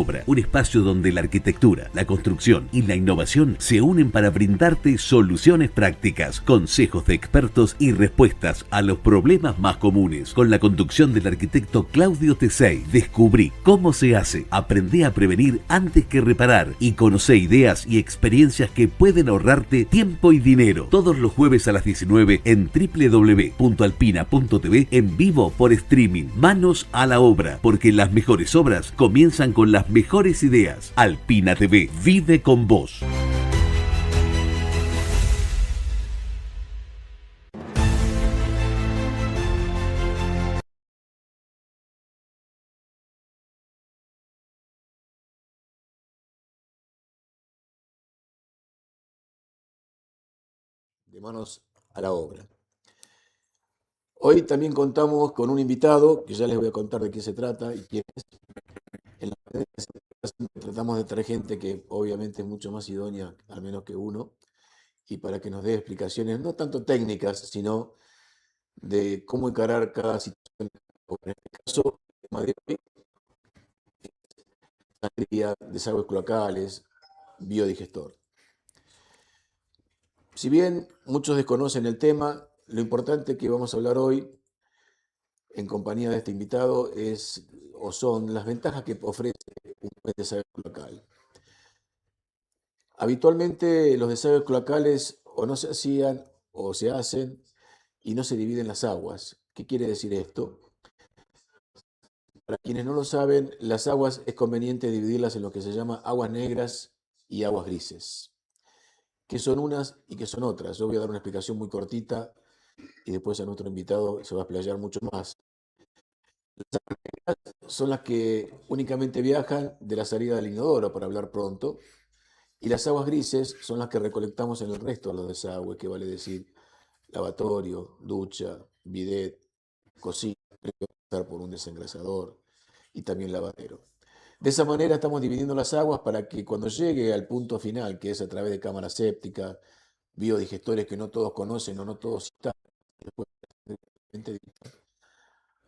Obra, un espacio donde la arquitectura, la construcción y la innovación se unen para brindarte soluciones prácticas, consejos de expertos y respuestas a los problemas más comunes. Con la conducción del arquitecto Claudio Tesey, descubrí cómo se hace, aprendí a prevenir antes que reparar y conocí ideas y experiencias que pueden ahorrarte tiempo y dinero. Todos los jueves a las 19 en www.alpina.tv en vivo por streaming. Manos a la obra, porque las mejores obras comienzan con las mejores ideas. Alpina TV, vive con vos. De manos a la obra. Hoy también contamos con un invitado, que ya les voy a contar de qué se trata y quién es. En la tratamos de traer gente que obviamente es mucho más idónea, al menos que uno, y para que nos dé explicaciones, no tanto técnicas, sino de cómo encarar cada situación. En este caso, el tema de hoy, sangría, desagües cloacales, biodigestor. Si bien muchos desconocen el tema, lo importante que vamos a hablar hoy en compañía de este invitado es o son las ventajas que ofrece un buen desagüe cloacal. Habitualmente los desagües cloacales o no se hacían o se hacen y no se dividen las aguas. ¿Qué quiere decir esto? Para quienes no lo saben, las aguas es conveniente dividirlas en lo que se llama aguas negras y aguas grises. ¿Qué son unas y qué son otras? Yo voy a dar una explicación muy cortita y después a nuestro invitado se va a explayar mucho más. Las aguas negras son las que únicamente viajan de la salida del inodoro, para hablar pronto, y las aguas grises son las que recolectamos en el resto de los desagües, que vale decir lavatorio, ducha, bidet, cocina, pasar por un desengrasador y también lavadero. De esa manera estamos dividiendo las aguas para que cuando llegue al punto final, que es a través de cámara séptica, biodigestores que no todos conocen o no todos están,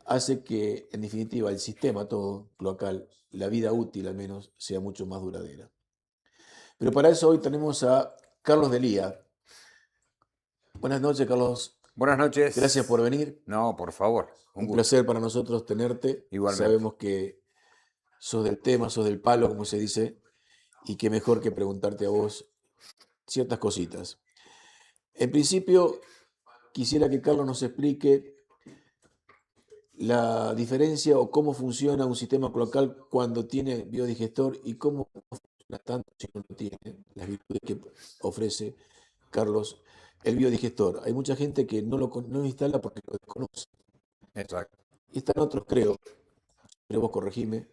hace que, en definitiva, el sistema todo cloacal, la vida útil al menos, sea mucho más duradera. Pero para eso hoy tenemos a Carlos Delía. Buenas noches, Carlos. Buenas noches. Gracias por venir. No, por favor. Un placer para nosotros tenerte. Igualmente. Sabemos que sos del tema, sos del palo, como se dice, y qué mejor que preguntarte a vos ciertas cositas. En principio, quisiera que Carlos nos explique la diferencia o cómo funciona un sistema cloacal cuando tiene biodigestor y cómo funciona tanto si no lo tiene, las virtudes que ofrece Carlos el biodigestor. Hay mucha gente que no lo instala porque lo desconoce. Exacto. Y están otros, creo, pero vos corregime,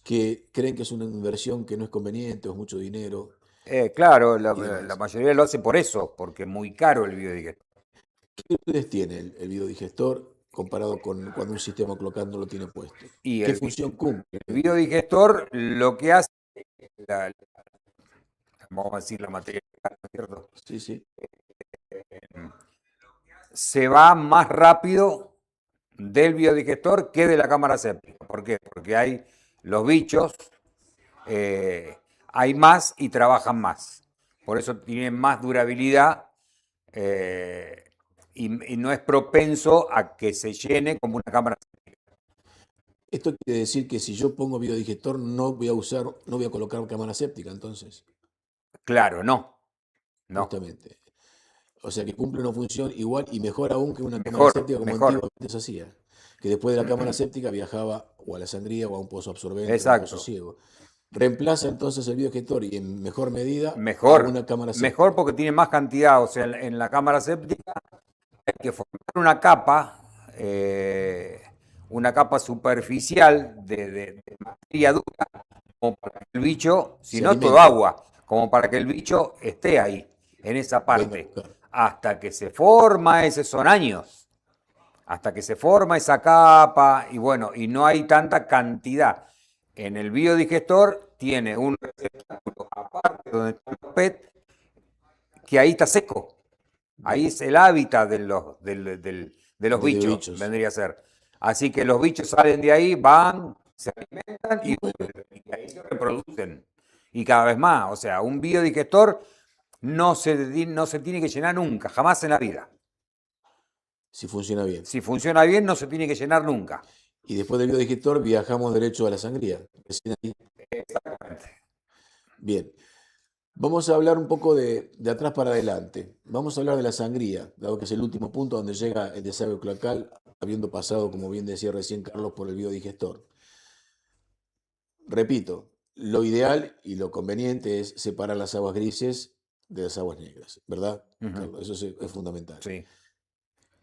que creen que es una inversión que no es conveniente o es mucho dinero. Claro, la mayoría lo hace por eso, porque es muy caro el biodigestor. ¿Qué virtudes tiene el biodigestor comparado con cuando un sistema cloacal no lo tiene puesto? Y ¿Qué función cumple? El biodigestor lo que hace, vamos a decir la materia, ¿cierto? Sí, sí. Se va más rápido del biodigestor que de la cámara séptica. ¿Por qué? Porque hay los bichos, hay más y trabajan más. Por eso tienen más durabilidad y no es propenso a que se llene como una cámara séptica. Esto quiere decir que si yo pongo biodigestor no voy a colocar cámara séptica, entonces. Claro, no. Justamente. O sea que cumple una función igual y mejor aún que una cámara séptica como antiguamente se hacía. Que después de la cámara séptica viajaba o a la sangría o a un pozo absorbente o a un pozo ciego. Reemplaza entonces el biodigestor y en mejor medida a una cámara séptica. Mejor porque tiene más cantidad. O sea, en la cámara séptica hay que formar una capa superficial de materia dura, como para que el bicho, si no todo agua, como para que el bicho esté ahí, en esa parte. Hasta que se forma, son años, hasta que se forma esa capa, y bueno, y no hay tanta cantidad. En el biodigestor tiene un receptáculo aparte donde está el PET, que ahí está seco. Ahí es el hábitat de los bichos, vendría a ser. Así que los bichos salen de ahí, van, se alimentan y ahí se reproducen. Y cada vez más. O sea, un biodigestor no se tiene que llenar nunca, jamás en la vida. Si funciona bien. Si funciona bien, no se tiene que llenar nunca. Y después del biodigestor viajamos derecho a la sangría. Exactamente. Bien. Vamos a hablar un poco de atrás para adelante. Vamos a hablar de la sangría, dado que es el último punto donde llega el desagüe cloacal, habiendo pasado, como bien decía recién Carlos, por el biodigestor. Repito, lo ideal y lo conveniente es separar las aguas grises de las aguas negras, ¿verdad, Carlos? Eso es fundamental. Sí.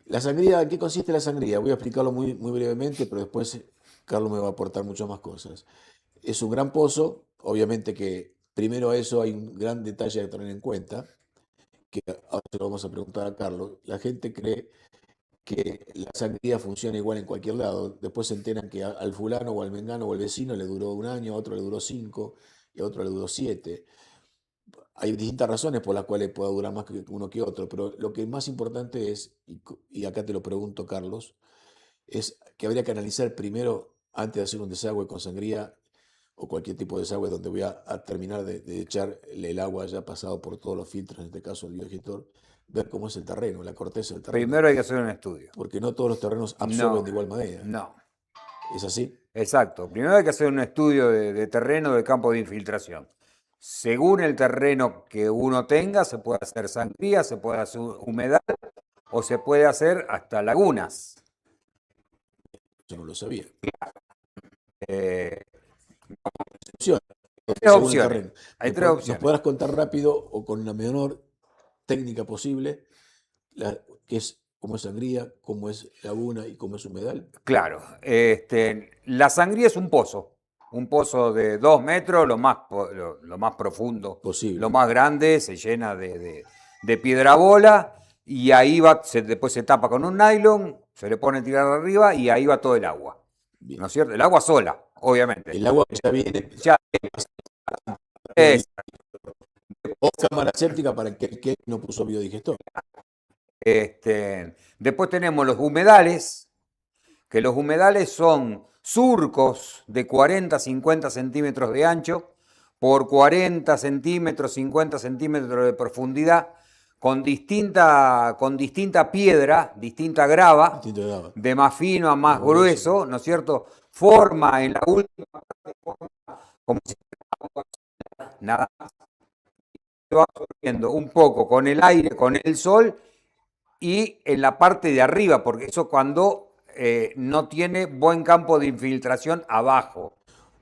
La sangría, ¿en qué consiste la sangría? Voy a explicarlo muy, muy brevemente, pero después Carlos me va a aportar muchas más cosas. Es un gran pozo, obviamente que primero a eso hay un gran detalle a tener en cuenta, que ahora se lo vamos a preguntar a Carlos. La gente cree que la sangría funciona igual en cualquier lado. Después se enteran que al fulano o al mengano o al vecino le duró un año, a otro le duró 5 y a otro le duró 7. Hay distintas razones por las cuales pueda durar más que uno que otro, pero lo que es más importante es, y acá te lo pregunto, Carlos, es que habría que analizar primero, antes de hacer un desagüe con sangría o cualquier tipo de desagüe donde voy a terminar de echar el agua ya pasado por todos los filtros, en este caso el biodigestor, ver cómo es el terreno, la corteza del terreno. Primero hay que hacer un estudio. Porque no todos los terrenos absorben de igual manera. No. ¿Es así? Exacto. Primero hay que hacer un estudio de terreno, de campo de infiltración. Según el terreno que uno tenga, se puede hacer sangría, se puede hacer humedal o se puede hacer hasta lagunas. Yo no lo sabía. Eh, Opciones, tres según el opciones. terreno. Hay ¿Nos tres pod- opciones. ¿Nos podrás contar rápido o con la menor técnica posible qué es, cómo es sangría, cómo es laguna y cómo es humedal? Claro. La sangría es un pozo de 2 metros, lo más profundo, Posible. lo más grande, se llena de piedra bola y ahí va, después se tapa con un nylon, se le pone tirar arriba y ahí va todo el agua. Bien. ¿No es cierto? El agua sola, obviamente. El agua ya viene Ya, es, o cámara séptica para el que no puso biodigestor. Después tenemos los humedales, que los humedales son surcos de 40 50 centímetros de ancho por 40 centímetros, 50 centímetros de profundidad, con distinta piedra, distinta grava, Distinto de agua. de más fino a más Más grueso. grueso, ¿no es cierto? Forma en la última parte, como si fuera nada más. Se va absorbiendo un poco con el aire, con el sol y en la parte de arriba, porque eso cuando no tiene buen campo de infiltración abajo.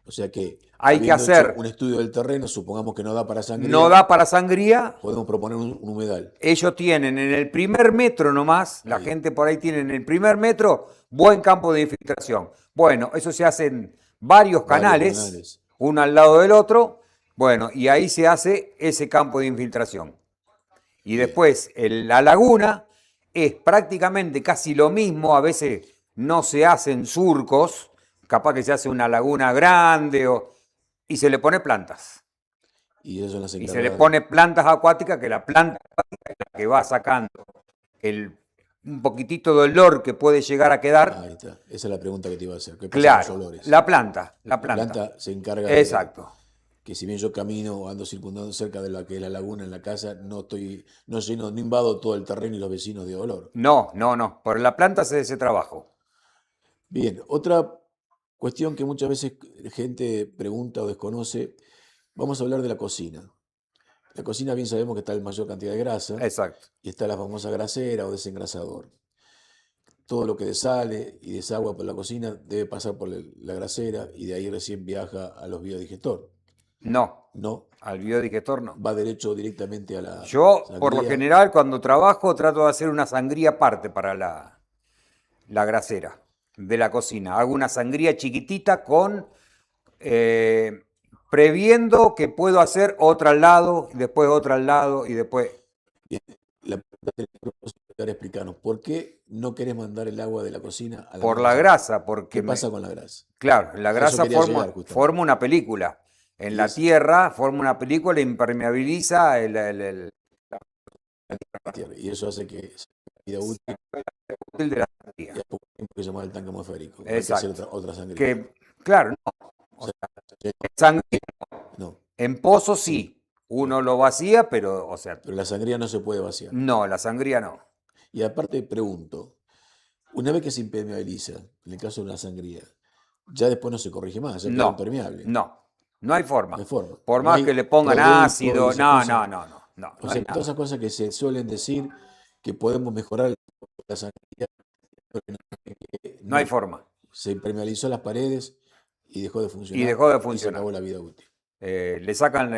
O sea que Hay que habiendo hacer, hecho un estudio del terreno, supongamos que no da para sangría, no da para sangría. podemos proponer un humedal. Ellos tienen en el primer metro nomás, la Ahí. gente por ahí tiene en el primer metro buen campo de infiltración. Bueno, eso se hace en varios canales, uno al lado del otro, bueno, y ahí se hace ese campo de infiltración. Y Bien. después la laguna es prácticamente casi lo mismo, a veces no se hacen surcos, capaz que se hace una laguna grande y se le pone plantas. Y eso las Y se le encargadas. pone plantas acuáticas, que la planta acuática es la que va sacando un poquitito de olor que puede llegar a quedar. Ahí está. Esa es la pregunta que te iba a hacer. ¿Qué pasa con Claro, los olores? la planta. La planta se encarga Exacto. que si bien yo camino o ando circundando cerca de la que es la laguna en la casa, no invado todo el terreno y los vecinos de olor. No. Por la planta se hace ese trabajo. Bien, otra cuestión que muchas veces gente pregunta o desconoce, vamos a hablar de la cocina. La cocina bien sabemos que está en mayor cantidad de grasa Exacto. y está la famosa grasera o desengrasador. Todo lo que desale y desagua por la cocina debe pasar por la grasera y de ahí recién viaja a los biodigestor. No, No, al biodigestor no. va derecho directamente a la Yo, por lo sangría. general, cuando trabajo, trato de hacer una sangría aparte para la grasera de la cocina. Hago una sangría chiquitita previendo que puedo hacer otra al lado, y después otra al lado y después. Bien, la pregunta que te explicarnos, ¿por qué no querés mandar el agua de la cocina a la Por misma la sangría? grasa, porque ¿Qué pasa con la grasa? claro, la A eso grasa quería llegar, justamente. forma una película. En Y la es- tierra forma una película, impermeabiliza Y eso hace que sea vida útil útil de la y sangría. a poco tiempo que llamar el tanque atmosférico. Hay que hacer Exacto. otra sangría. Que, claro, no. O sea, sangría, No, en pozo sí. Uno lo vacía, pero, o sea, pero la sangría no se puede vaciar. no, la sangría no. Y aparte pregunto, una vez que se impermeabiliza, en el caso de una sangría, ya después no se corrige más, ya queda No, impermeable. no hay No forma. hay forma. Por No más hay que le pongan producto y ácido, esas no, cosas. no, no, no, no, O no sea, hay todas nada. esas cosas que se suelen decir que podemos mejorar la sangría, No hay no. forma. Se impermeabilizó las paredes y dejó de Y funcionar dejó de y se funcionar. acabó la vida útil. Le sacan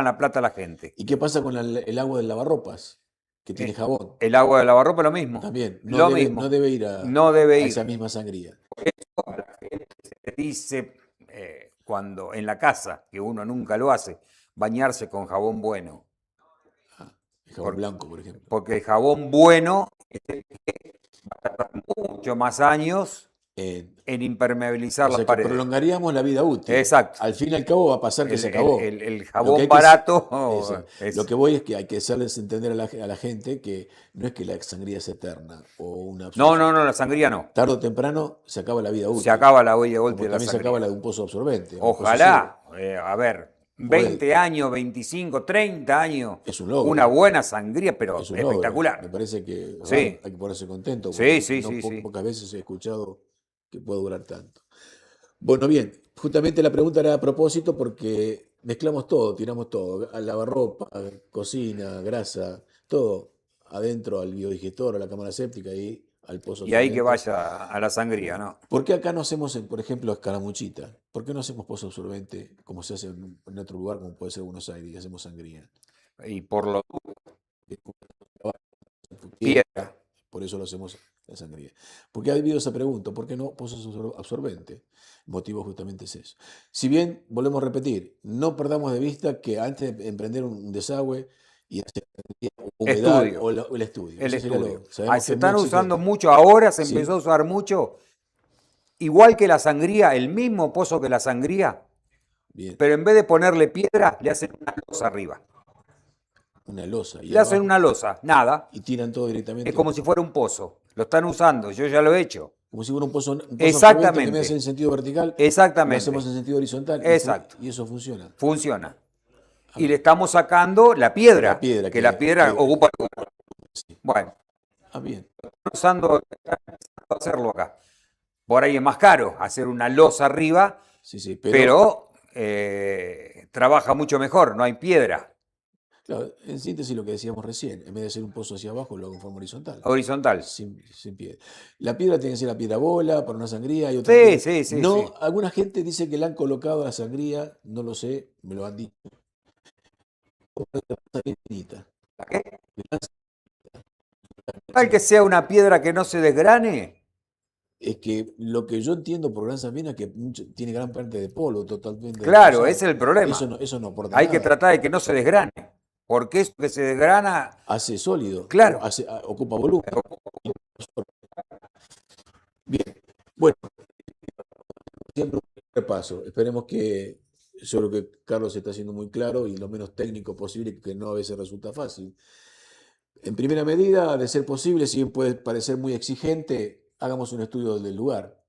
la plata a la gente. ¿Y qué pasa con el agua del lavarropas que tiene Eh, jabón? el agua de lavarropa lo mismo. También Lo no mismo. debe ir No debe a esa ir. misma sangría. Se dice cuando en la casa, que uno nunca lo hace, bañarse con jabón bueno. Ah, el jabón Por- blanco, por ejemplo. Porque el jabón bueno mucho más años Eh, en impermeabilizar o las sea que paredes. prolongaríamos la vida útil. Exacto. Al fin y al cabo va a pasar que El, se el- acabó. el- el Lo que jabón hay que barato lo que voy es que hay que hacerles entender a la gente que no es que la sangría es eterna o una No, absorción. no, no, la sangría no. Tarde o temprano se acaba la vida Se útil, acaba la huella útil como de la también se acaba la sangría. de un pozo absorbente o un pozo ciego. Ojalá, a ver, Puede, 20 años, 25, 30 años, es un una logro, buena sangría, pero es un logro. Me espectacular. parece que Sí, hay que ponerse contento sí, porque sí, sí, sí. pocas veces he escuchado que pueda durar tanto. Bueno, bien, justamente la pregunta era a propósito porque mezclamos todo, tiramos todo, lavarropa, cocina, grasa, todo adentro al biodigestor, a la cámara séptica y al pozo Y ahí que absorbente. vaya a la sangría, ¿no? ¿Por qué acá no hacemos, por ejemplo, escaramuchita? ¿Por qué no hacemos pozo absorbente como se hace en otro lugar, como puede ser Buenos Aires, y hacemos sangría? Y por lo Piedra, piedra. por eso lo hacemos la sangría. ¿Por qué ha habido esa pregunta? ¿Por qué no pozos absorbente? El motivo justamente es eso. Si bien, volvemos a repetir, no perdamos de vista que antes de emprender un desagüe y hacer humedad Estudio, o el estudio, el eso sería estudio. sabemos Se que es muy están usando exigente. mucho, ahora se empezó a Sí, usar mucho, igual que la sangría, el mismo pozo que la sangría, bien, pero en vez de ponerle piedra, le hacen una losa arriba. una losa y Le hacen abajo una losa, nada. y tiran todo Es directamente, como si fuera un pozo. Lo están usando, yo ya lo he hecho. como si fuera un pozo absorbente que en vez de hacer Exactamente, en sentido vertical, lo hacemos exactamente, en sentido horizontal exacto. y eso funciona. Funciona. Ah, Y le estamos sacando la piedra, la piedra que la piedra que ocupa el lugar. sí. Bueno, Bien, están usando hacerlo acá. Por ahí es más caro hacer una losa arriba, sí, sí, pero trabaja mucho mejor, no hay piedra claro, en síntesis lo que decíamos recién, en vez de hacer un pozo hacia abajo, lo hago en forma horizontal, horizontal. sin piedra. La piedra tiene que ser la piedra bola para una sangría y otra Sí, piedra. sí, sí, sí. No, alguna gente dice que le han colocado a la sangría, no lo sé, me lo han dicho. Bien finita. ¿La qué? Hay que sea una piedra que no se desgrane. Es que lo que yo entiendo por gran sabina es que tiene gran parte de polvo totalmente Claro, destrozado. ese es el problema. Eso no aporta Hay que nada. tratar de que no se desgrane. Porque eso que se desgrana, Hace sólido, claro. ocupa volumen. Bien, bueno, siempre un repaso. Esperemos que, yo creo que Carlos está siendo muy claro y lo menos técnico posible, que no a veces resulta fácil. En primera medida, de ser posible, si bien puede parecer muy exigente, hagamos un estudio del lugar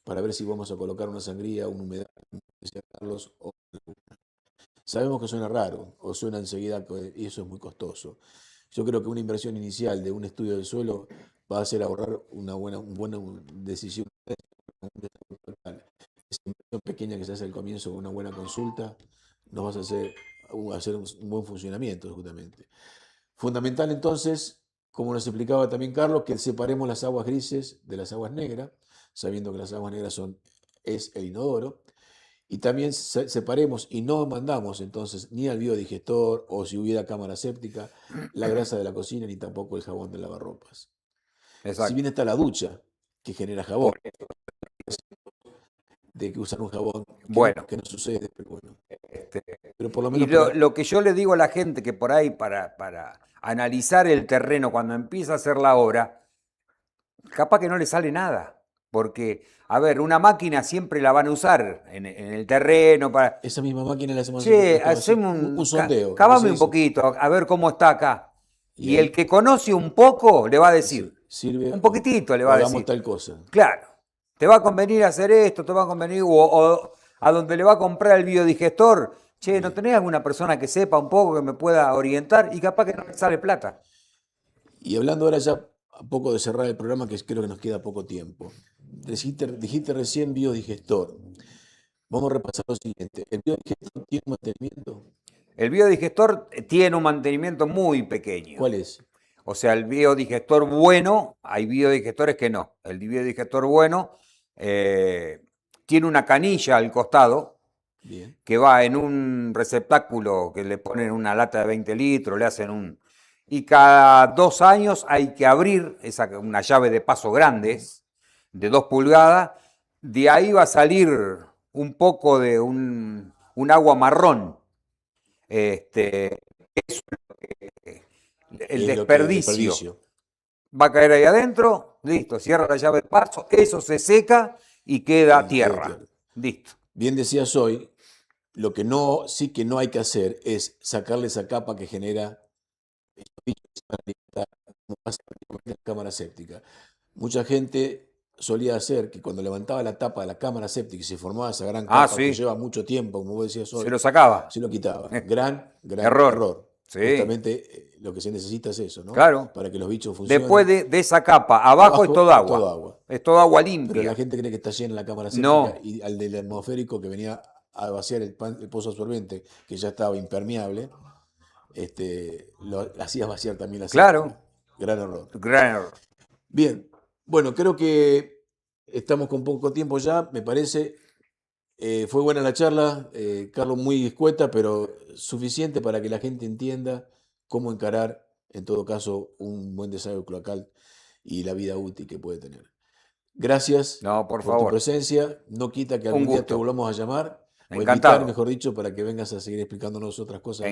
para ver si vamos a colocar una sangría, una humedad, como decía Carlos. Sabemos que suena raro o suena enseguida y eso es muy costoso. Yo creo que una inversión inicial de un estudio del suelo va a hacer ahorrar una buena decisión. Esa inversión pequeña que se hace al comienzo con una buena consulta nos va a hacer un buen funcionamiento justamente. Fundamental entonces, como nos explicaba también Carlos, que separemos las aguas grises de las aguas negras, sabiendo que las aguas negras es el inodoro, y también separemos y no mandamos entonces ni al biodigestor o si hubiera cámara séptica, la grasa de la cocina ni tampoco el jabón de lavarropas. Si bien Exacto. está la ducha que genera jabón, Por- de que usan un jabón Bueno, que no sucede, pero bueno, este, pero por lo y menos para... lo que yo le digo a la gente que por ahí para analizar el terreno cuando empieza a hacer la obra, capaz que no le sale nada. Porque, a ver, una máquina siempre la van a usar en el terreno para... Esa misma máquina le hacemos Che, esto, hacemos un sondeo, lo que se cavame un dice. poquito, a ver cómo está acá. Y Y ahí el que conoce un poco le va a decir, sirve un poquitito le o va a hagamos decir. tal cosa. Claro, te va a convenir hacer esto, te va a convenir, o a donde le va a comprar el biodigestor, che, ¿no tenés alguna persona que sepa un poco, que me pueda orientar? Y capaz que no le sale plata. Y hablando ahora ya a poco de cerrar el programa, que creo que nos queda poco tiempo. Dijiste recién biodigestor. Vamos a repasar lo siguiente. ¿El biodigestor tiene un mantenimiento? El biodigestor tiene un mantenimiento muy pequeño. ¿Cuál es? O sea, el biodigestor bueno, hay biodigestores que no. El biodigestor bueno tiene una canilla al costado. Bien. Que va en un receptáculo que le ponen una lata de 20 litros, le hacen un... Y cada 2 años hay que abrir una llave de paso grande, de 2 pulgadas. De ahí va a salir un poco de un agua marrón. Eso es el desperdicio. Va a caer ahí adentro, listo, cierra la llave de paso, eso se seca y queda tierra. Listo. Bien decías hoy, lo que sí que no hay que hacer es sacarle esa capa que genera la cámara séptica. Mucha gente solía hacer que cuando levantaba la tapa de la cámara séptica y se formaba esa gran capa que lleva mucho tiempo, como vos decías hoy, se lo sacaba. Se lo quitaba. Gran error. Sí. Justamente lo que se necesita es eso, ¿no? Claro. Para que los bichos funcionen. Después de esa capa, abajo es todo agua. Es todo agua limpia. Pero la gente cree que está llena la cámara séptica y al del atmosférico que venía a vaciar el pozo absorbente, que ya estaba impermeable, lo hacías vaciar también la séptica. Claro. Gran error. Gran error. Bien. Bueno, creo que estamos con poco tiempo ya, me parece. Fue buena la charla, Carlos, muy escueta, pero suficiente para que la gente entienda cómo encarar, en todo caso, un buen desagüe cloacal y la vida útil que puede tener. Gracias por tu presencia. No quita que algún día te volvamos a llamar, o invitar, mejor dicho, para que vengas a seguir explicándonos otras cosas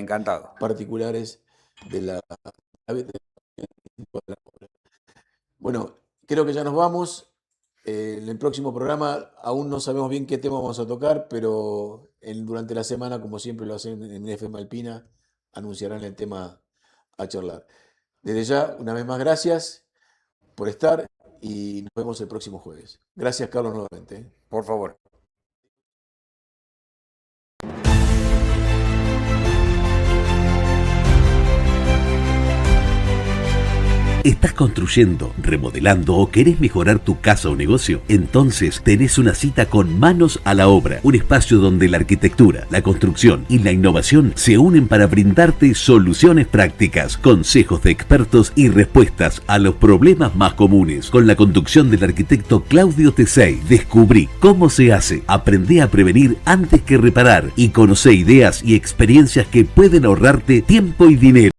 particulares de la obra. Bueno, creo que ya nos vamos. En el próximo programa aún no sabemos bien qué tema vamos a tocar, pero durante la semana, como siempre lo hacen en FM Alpina, anunciarán el tema a charlar. Desde ya, una vez más, gracias por estar y nos vemos el próximo jueves. Gracias, Carlos, nuevamente. Por favor. ¿Estás construyendo, remodelando o querés mejorar tu casa o negocio? Entonces tenés una cita con Manos a la Obra, un espacio donde la arquitectura, la construcción y la innovación se unen para brindarte soluciones prácticas, consejos de expertos y respuestas a los problemas más comunes. Con la conducción del arquitecto Claudio Tesey, descubrí cómo se hace, aprendé a prevenir antes que reparar y conocé ideas y experiencias que pueden ahorrarte tiempo y dinero.